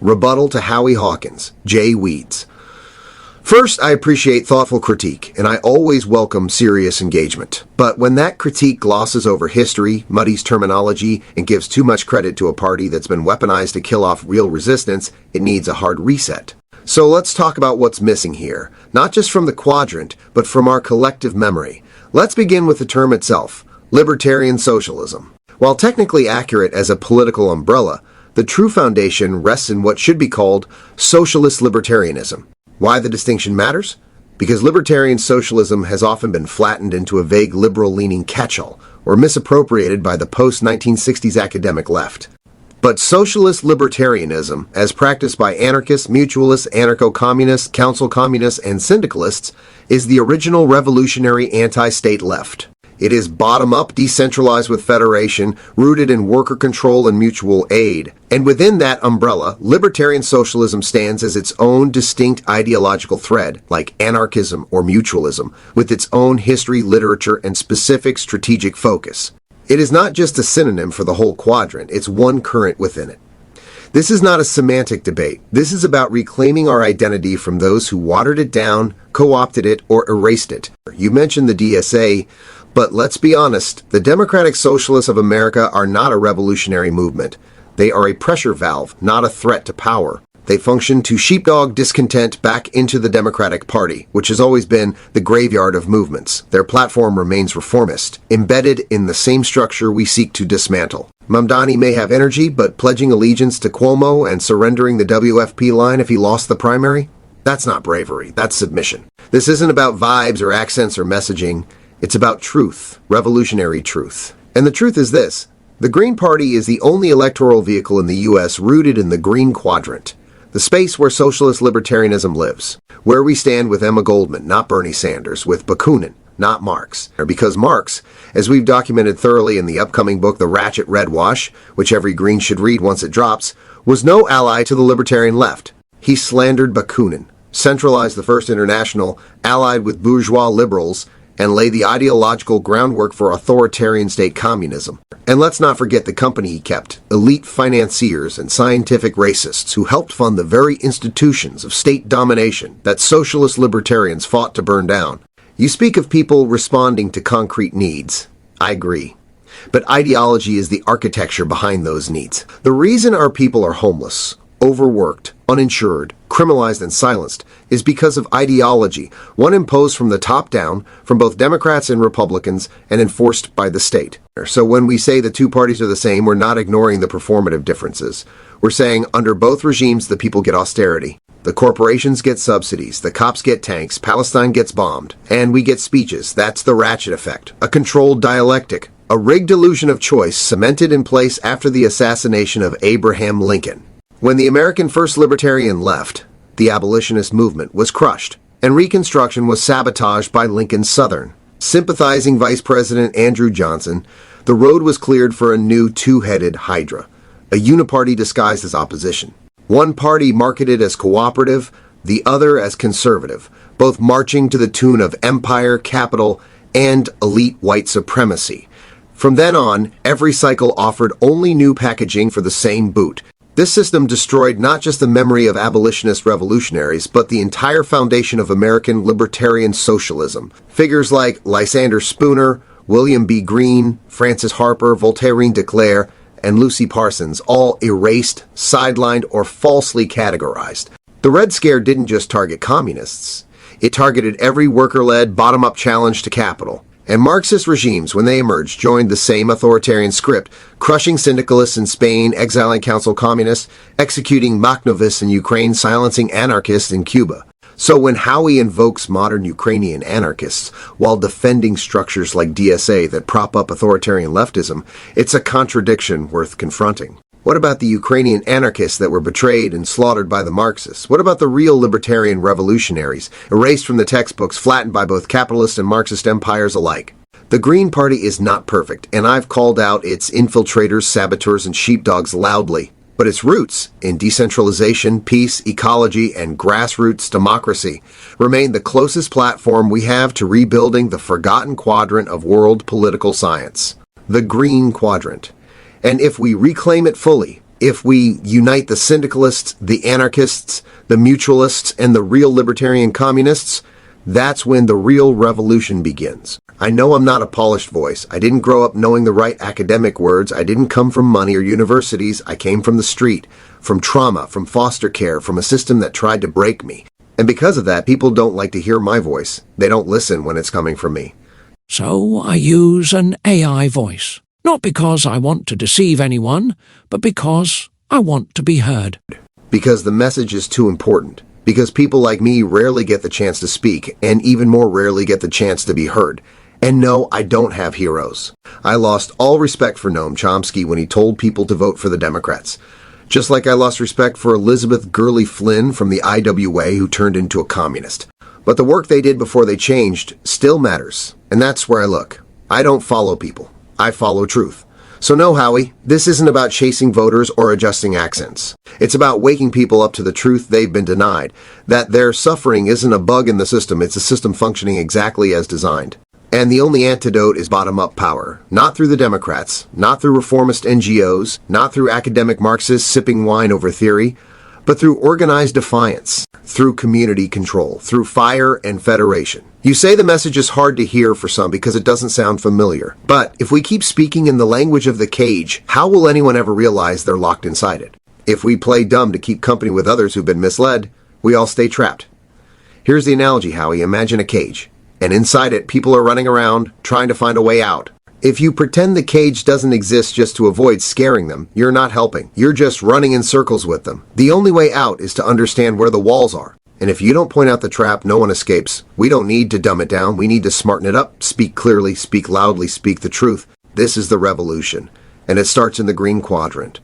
Rebuttal to Howie Hawkins, J. Weeds. First, I appreciate thoughtful critique, and I always welcome serious engagement. But when that critique glosses over history, muddies terminology, and gives too much credit to a party that's been weaponized to kill off real resistance, it needs a hard reset. So let's talk about what's missing here, not just from the Quadrant, but from our collective memory. Let's begin with the term itself, libertarian socialism. While technically accurate as a political umbrella, the true foundation rests in what should be called socialist libertarianism. Why the distinction matters? Because libertarian socialism has often been flattened into a vague liberal-leaning catch-all, or misappropriated by the post-1960s academic left. But socialist libertarianism, as practiced by anarchists, mutualists, anarcho-communists, council communists, and syndicalists, is the original revolutionary anti-state left. It is bottom-up, decentralized with federation, rooted in worker control and mutual aid. And within that umbrella, libertarian socialism stands as its own distinct ideological thread, like anarchism or mutualism, with its own history, literature, and specific strategic focus. It is not just a synonym for the whole quadrant, it's one current within it. This is not a semantic debate. This is about reclaiming our identity from those who watered it down, co-opted it, or erased it. You mentioned the DSA, but let's be honest, the Democratic Socialists of America are not a revolutionary movement. They are a pressure valve, not a threat to power. They function to sheepdog discontent back into the Democratic Party, which has always been the graveyard of movements. Their platform remains reformist, embedded in the same structure we seek to dismantle. Mamdani may have energy, but pledging allegiance to Cuomo and surrendering the WFP line if he lost the primary? That's not bravery, that's submission. This isn't about vibes or accents or messaging. It's about truth, revolutionary truth. And the truth is this. The Green Party is the only electoral vehicle in the U.S. rooted in the Green Quadrant, the space where socialist libertarianism lives, where we stand with Emma Goldman, not Bernie Sanders, with Bakunin, not Marx. Because Marx, as we've documented thoroughly in the upcoming book The Ratchet Red Wash, which every Green should read once it drops, was no ally to the libertarian left. He slandered Bakunin, centralized the First International, allied with bourgeois liberals, and lay the ideological groundwork for authoritarian state communism. And let's not forget the company he kept, elite financiers and scientific racists who helped fund the very institutions of state domination that socialist libertarians fought to burn down. You speak of people responding to concrete needs. I agree. But ideology is the architecture behind those needs. The reason our people are homeless, overworked, uninsured, criminalized, and silenced is because of ideology, one imposed from the top down, from both Democrats and Republicans, and enforced by the state. So when we say the two parties are the same, we're not ignoring the performative differences. We're saying under both regimes, the people get austerity. The corporations get subsidies, the cops get tanks, Palestine gets bombed, and we get speeches. That's the ratchet effect, a controlled dialectic, a rigged illusion of choice cemented in place after the assassination of Abraham Lincoln. When the American First Libertarian left, the abolitionist movement was crushed, and Reconstruction was sabotaged by Lincoln's Southern. Sympathizing Vice President Andrew Johnson, the road was cleared for a new two-headed hydra, a uniparty disguised as opposition. One party marketed as cooperative, the other as conservative, both marching to the tune of empire, capital, and elite white supremacy. From then on, every cycle offered only new packaging for the same boot. This system destroyed not just the memory of abolitionist revolutionaries, but the entire foundation of American libertarian socialism. Figures like Lysander Spooner, William B. Greene, Francis Harper, Voltairine de Cleyre, and Lucy Parsons, all erased, sidelined, or falsely categorized. The Red Scare didn't just target communists. It targeted every worker-led, bottom-up challenge to capital. And Marxist regimes, when they emerged, joined the same authoritarian script, crushing syndicalists in Spain, exiling council communists, executing Makhnovists in Ukraine, silencing anarchists in Cuba. So when Howie invokes modern Ukrainian anarchists while defending structures like DSA that prop up authoritarian leftism, it's a contradiction worth confronting. What about the Ukrainian anarchists that were betrayed and slaughtered by the Marxists? What about the real libertarian revolutionaries, erased from the textbooks, flattened by both capitalist and Marxist empires alike? The Green Party is not perfect, and I've called out its infiltrators, saboteurs, and sheepdogs loudly. But its roots in decentralization, peace, ecology, and grassroots democracy remain the closest platform we have to rebuilding the forgotten quadrant of world political science, the Green Quadrant. And if we reclaim it fully, If we unite the syndicalists, the anarchists, the mutualists, and the real libertarian communists, that's when the real revolution begins. I know I'm not a polished voice. I didn't grow up knowing the right academic words. I didn't come from money or universities. I came from the street, from trauma, from foster care, from a system that tried to break me. And because of that, people don't like to hear my voice. They don't listen when it's coming from me. So I use an AI voice. Not because I want to deceive anyone, but because I want to be heard. Because the message is too important. Because people like me rarely get the chance to speak, and even more rarely get the chance to be heard. And no, I don't have heroes. I lost all respect for Noam Chomsky when he told people to vote for the Democrats. Just like I lost respect for Elizabeth Gurley Flynn from the IWA who turned into a communist. But the work they did before they changed still matters. And that's where I look. I don't follow people. I follow truth. So no, Howie, this isn't about chasing voters or adjusting accents. It's about waking people up to the truth they've been denied, that their suffering isn't a bug in the system, it's a system functioning exactly as designed. And the only antidote is bottom-up power. Not through the Democrats, not through reformist NGOs, not through academic Marxists sipping wine over theory, but through organized defiance, through community control, through fire and federation. You say the message is hard to hear for some because it doesn't sound familiar. But if we keep speaking in the language of the cage, how will anyone ever realize they're locked inside it? If we play dumb to keep company with others who've been misled, we all stay trapped. Here's the analogy, Howie. Imagine a cage. And inside it, people are running around, trying to find a way out. If you pretend the cage doesn't exist just to avoid scaring them, you're not helping. You're just running in circles with them. The only way out is to understand where the walls are. And if you don't point out the trap, no one escapes. We don't need to dumb it down. We need to smarten it up, speak clearly, speak loudly, speak the truth. This is the revolution. And it starts in the green quadrant.